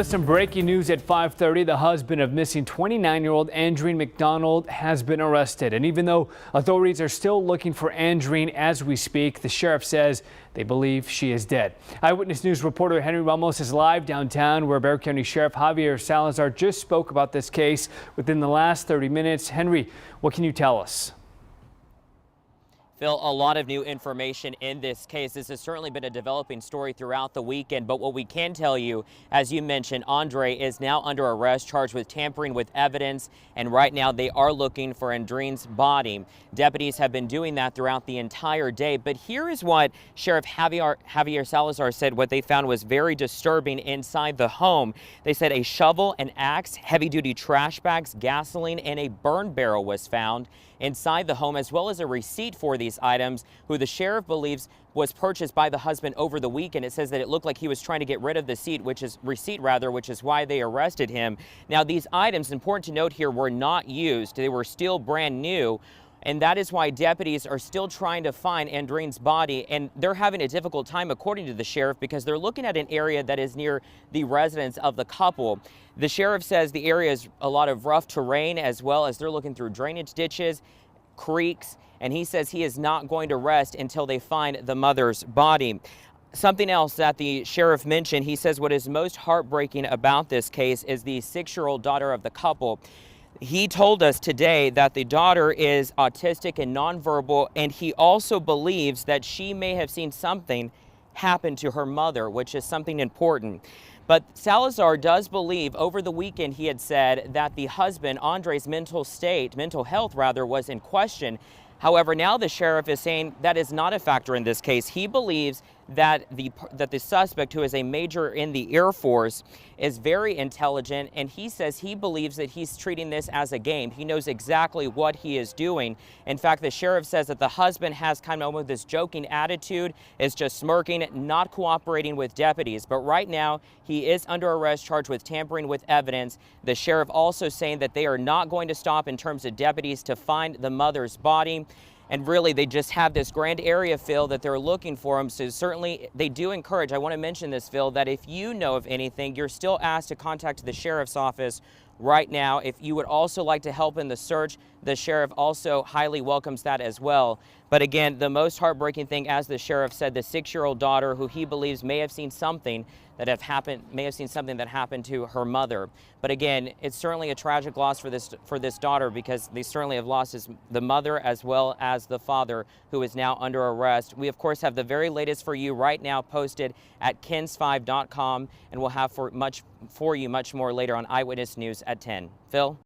Some breaking news at 5:30. The husband of missing 29-year-old Andreen McDonald has been arrested. And even though authorities are still looking for Andreen as we speak, the sheriff says they believe she is dead. Eyewitness News reporter Henry Ramos is live downtown where Bexar County Sheriff Javier Salazar just spoke about this case within the last 30 minutes. Henry, what can you tell us? Phil, a lot of new information in this case. This has certainly been a developing story throughout the weekend, but what we can tell you, as you mentioned, Andre is now under arrest, charged with tampering with evidence, and right now they are looking for Andreen's body. Deputies have been doing that throughout the entire day, but here is what Sheriff Javier Salazar said what they found was very disturbing inside the home. They said a shovel, an axe, heavy-duty trash bags, gasoline, and a burn barrel was found inside the home, as well as a receipt for these items, who the sheriff believes was purchased by the husband over the weekend. It says that it looked like he was trying to get rid of the receipt, which is why they arrested him. Now, these items, important to note here, were not used. They were still brand new. And that is why deputies are still trying to find Andreen's body, and they're having a difficult time, according to the sheriff, because they're looking at an area that is near the residence of the couple. The sheriff says the area is a lot of rough terrain, as well as they're looking through drainage ditches, creeks, and he says he is not going to rest until they find the mother's body. Something else that the sheriff mentioned, he says what is most heartbreaking about this case is the 6-year-old daughter of the couple. He told us today that the daughter is autistic and nonverbal, and he also believes that she may have seen something happen to her mother, which is something important. But Salazar does believe, over the weekend he had said that the husband, Andre's mental health was in question. However, now the sheriff is saying that is not a factor in this case. He believes that the suspect, who is a major in the Air Force, is very intelligent, and he says he believes that he's treating this as a game. He knows exactly what he is doing. In fact, the sheriff says that the husband has kind of this joking attitude, is just smirking, not cooperating with deputies. But right now, he is under arrest, charged with tampering with evidence. The sheriff also saying that they are not going to stop in terms of deputies to find the mother's body. And really, they just have this grand area, Phil, that they're looking for him. So certainly, they do encourage, I want to mention this, Phil, that if you know of anything, you're still asked to contact the sheriff's office right now. If you would also like to help in the search, the sheriff also highly welcomes that as well. But again, the most heartbreaking thing, as the sheriff said, the 6-year-old daughter, who he believes may have seen something that happened to her mother. But again, it's certainly a tragic loss for this daughter, because they certainly have lost the mother as well as the father, who is now under arrest. We of course have the very latest for you right now posted at KENS5.com, and we'll have for you much more later on Eyewitness News at 10. Phil?